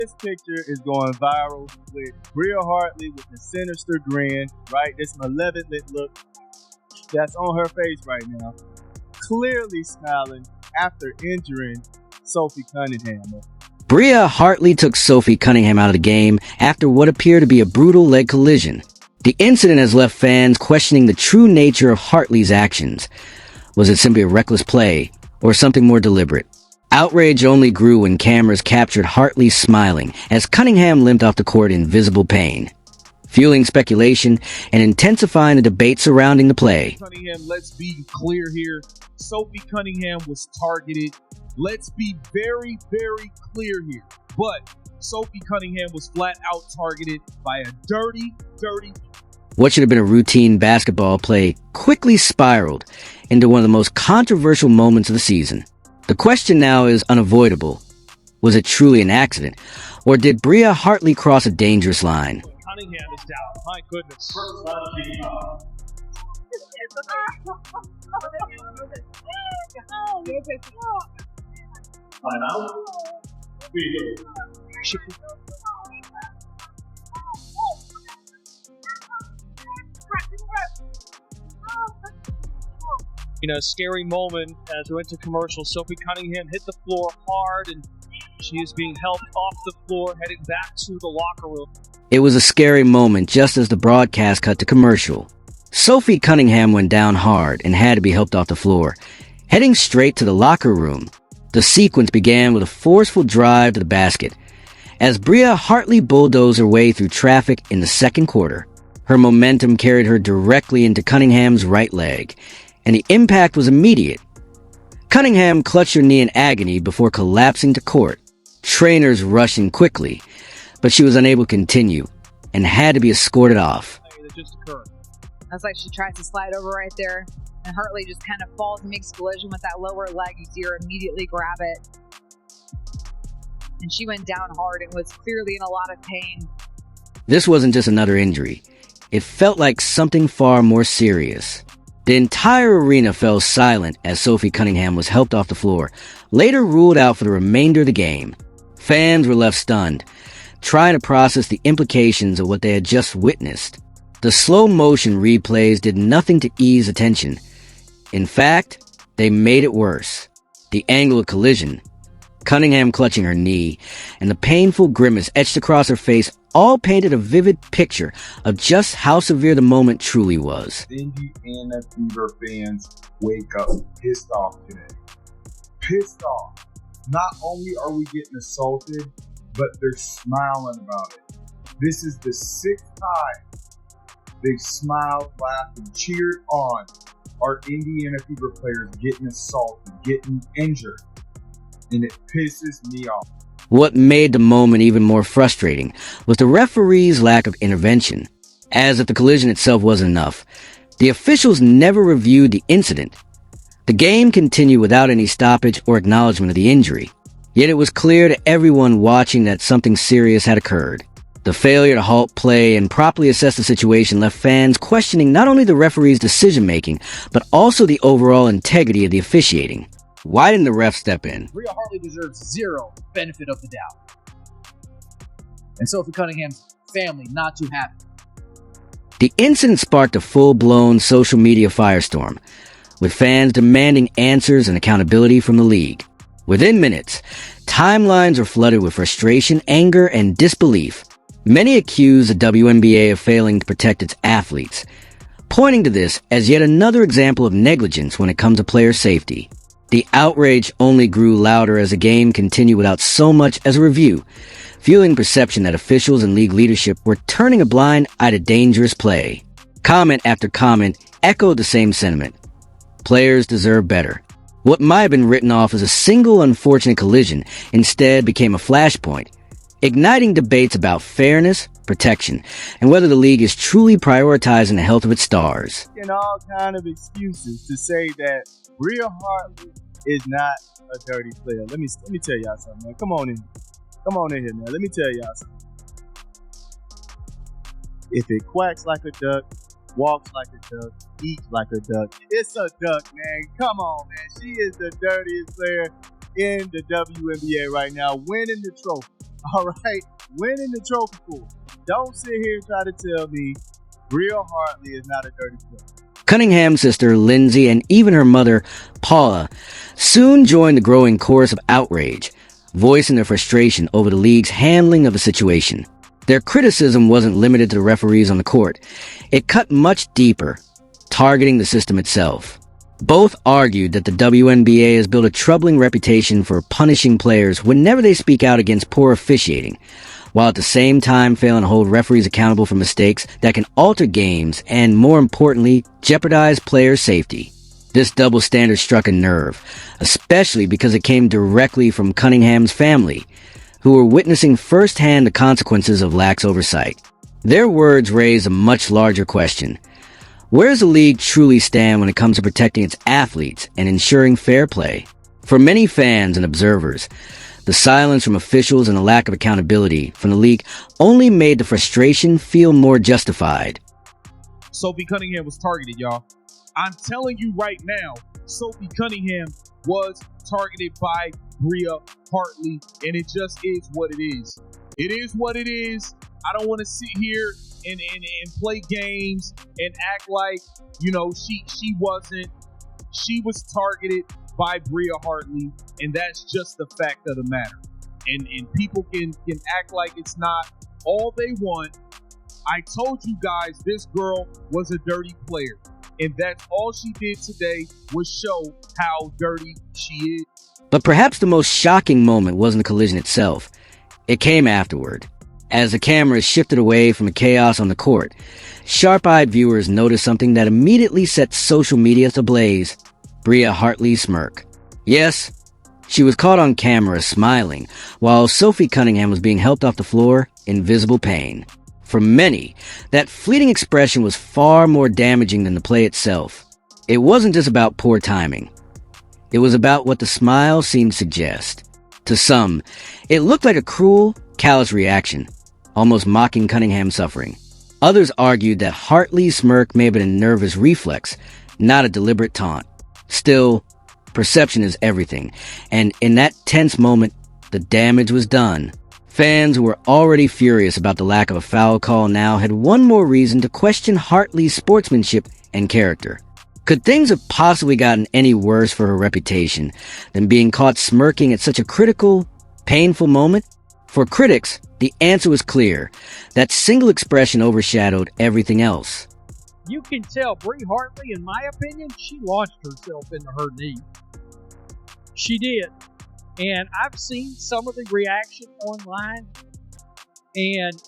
This picture is going viral with Bria Hartley with the sinister grin, right? This malevolent look that's on her face right now. Clearly smiling after injuring Sophie Cunningham. Bria Hartley took Sophie Cunningham out of the game after what appeared to be a brutal leg collision. The incident has left fans questioning the true nature of Hartley's actions. Was it simply a reckless play, or something more deliberate? Outrage only grew when cameras captured Hartley smiling as Cunningham limped off the court in visible pain, fueling speculation and intensifying the debate surrounding the play. Cunningham, let's be clear here. Sophie Cunningham was targeted. Let's be very, very clear here. But Sophie Cunningham was flat out targeted by a dirty. What should have been a routine basketball play quickly spiraled into one of the most controversial moments of the season. The question now is unavoidable. Was it truly an accident? Or did Bria Hartley cross a dangerous line? Cunningham is down. My goodness. Scary moment as we went to commercial. Sophie Cunningham hit the floor hard, and she is being helped off the floor, heading back to the locker room. It was a scary moment just as the broadcast cut to commercial. Sophie Cunningham went down hard and had to be helped off the floor, heading straight to the locker room. The sequence began with a forceful drive to the basket. As Bria Hartley bulldozed her way through traffic in the second quarter, her momentum carried her directly into Cunningham's right leg, and the impact was immediate. Cunningham clutched her knee in agony before collapsing to court. Trainers rushed in quickly, but she was unable to continue and had to be escorted off. That just occurred. I was like, she tries to slide over right there, and Hartley just kind of falls and makes collision with that lower leg. You see her immediately grab it. And she went down hard and was clearly in a lot of pain. This wasn't just another injury. It felt like something far more serious. The entire arena fell silent as Sophie Cunningham was helped off the floor, later ruled out for the remainder of the game. Fans were left stunned, trying to process the implications of what they had just witnessed. The slow-motion replays did nothing to ease attention. In fact, they made it worse. The angle of collision, Cunningham clutching her knee, and the painful grimace etched across her face all painted a vivid picture of just how severe the moment truly was. Indiana Fever fans wake up pissed off today. Pissed off. Not only are we getting assaulted, but they're smiling about it. This is the sixth time they've smiled, laughed, and cheered on our Indiana Fever players getting assaulted, getting injured. And it pisses me off. What made the moment even more frustrating was the referee's lack of intervention. As if the collision itself wasn't enough, the officials never reviewed the incident. The game continued without any stoppage or acknowledgement of the injury. Yet it was clear to everyone watching that something serious had occurred. The failure to halt play and properly assess the situation left fans questioning not only the referee's decision-making, but also the overall integrity of the officiating. Why didn't the ref step in? Bria Hartley deserves zero benefit of the doubt. And Sophie Cunningham's family not too happy. The incident sparked a full-blown social media firestorm, with fans demanding answers and accountability from the league. Within minutes, timelines were flooded with frustration, anger, and disbelief. Many accused the WNBA of failing to protect its athletes, pointing to this as yet another example of negligence when it comes to player safety. The outrage only grew louder as the game continued without so much as a review, fueling perception that officials and league leadership were turning a blind eye to dangerous play. Comment after comment echoed the same sentiment. Players deserve better. What might have been written off as a single unfortunate collision instead became a flashpoint, igniting debates about fairness, protection, and whether the league is truly prioritizing the health of its stars. And all kind of excuses to say that Bria Hartley is not a dirty player. Let me tell y'all something, man. Come on in here, man. Let me tell y'all something. If it quacks like a duck, walks like a duck, eats like a duck, it's a duck, man. Come on, man. She is the dirtiest player in the WNBA right now, winning the trophy. All right, winning the trophy pool. Don't sit here and try to tell me Bria Hartley is not a dirty player. Cunningham's sister, Lindsay, and even her mother, Paula, soon joined the growing chorus of outrage, voicing their frustration over the league's handling of the situation. Their criticism wasn't limited to the referees on the court. It cut much deeper, targeting the system itself. Both argued that the WNBA has built a troubling reputation for punishing players whenever they speak out against poor officiating, while at the same time failing to hold referees accountable for mistakes that can alter games and, more importantly, jeopardize players' safety. This double standard struck a nerve, especially because it came directly from Cunningham's family, who were witnessing firsthand the consequences of lax oversight. Their words raised a much larger question. Where does the league truly stand when it comes to protecting its athletes and ensuring fair play? For many fans and observers, the silence from officials and the lack of accountability from the league only made the frustration feel more justified. Sophie Cunningham was targeted, y'all. I'm telling you right now, Sophie Cunningham was targeted by Bria Hartley, and it just is what it is. It is what it is. I don't want to sit here and play games and act like, she wasn't. She was targeted by Bria Hartley, and that's just the fact of the matter. And people can act like it's not all they want. I told you guys this girl was a dirty player, and that's all she did today was show how dirty she is. But perhaps the most shocking moment wasn't the collision itself. It came afterward. As the cameras shifted away from the chaos on the court, sharp-eyed viewers noticed something that immediately set social media ablaze: Bria Hartley's smirk. Yes, she was caught on camera smiling, while Sophie Cunningham was being helped off the floor in visible pain. For many, that fleeting expression was far more damaging than the play itself. It wasn't just about poor timing. It was about what the smile seemed to suggest. To some, it looked like a cruel, callous reaction, almost mocking Cunningham's suffering. Others argued that Hartley's smirk may have been a nervous reflex, not a deliberate taunt. Still, perception is everything, and in that tense moment, the damage was done. Fans who were already furious about the lack of a foul call now had one more reason to question Hartley's sportsmanship and character. Could things have possibly gotten any worse for her reputation than being caught smirking at such a critical, painful moment? For critics, the answer was clear. That single expression overshadowed everything else. You can tell Bria Hartley, in my opinion, she launched herself into her knee. She did. And I've seen some of the reaction online. And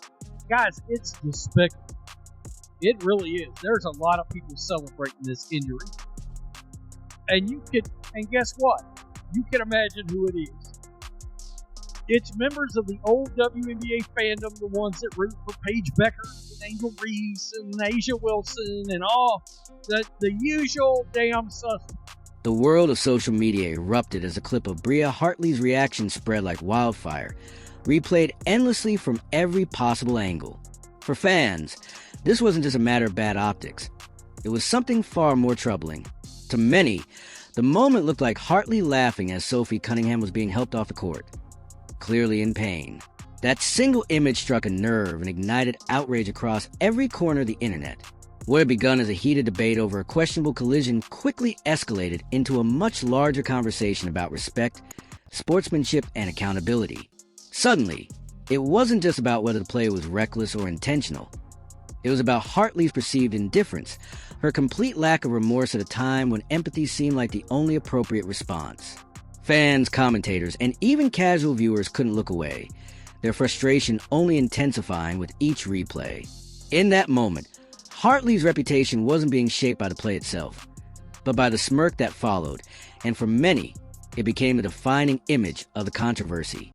guys, it's despicable. It really is. There's a lot of people celebrating this injury. And guess what? You can imagine who it is. It's members of the old WNBA fandom, the ones that root for Paige Becker and Angel Reese and Asia Wilson and all the usual damn suspects. The world of social media erupted as a clip of Bria Hartley's reaction spread like wildfire, replayed endlessly from every possible angle. For fans, this wasn't just a matter of bad optics. It was something far more troubling. To many, the moment looked like Hartley laughing as Sophie Cunningham was being helped off the court, clearly in pain. That single image struck a nerve and ignited outrage across every corner of the internet. What had begun as a heated debate over a questionable collision quickly escalated into a much larger conversation about respect, sportsmanship, and accountability. Suddenly, it wasn't just about whether the play was reckless or intentional. It was about Hartley's perceived indifference, her complete lack of remorse at a time when empathy seemed like the only appropriate response. Fans, commentators, and even casual viewers couldn't look away, their frustration only intensifying with each replay. In that moment, Hartley's reputation wasn't being shaped by the play itself, but by the smirk that followed, and for many, it became a defining image of the controversy.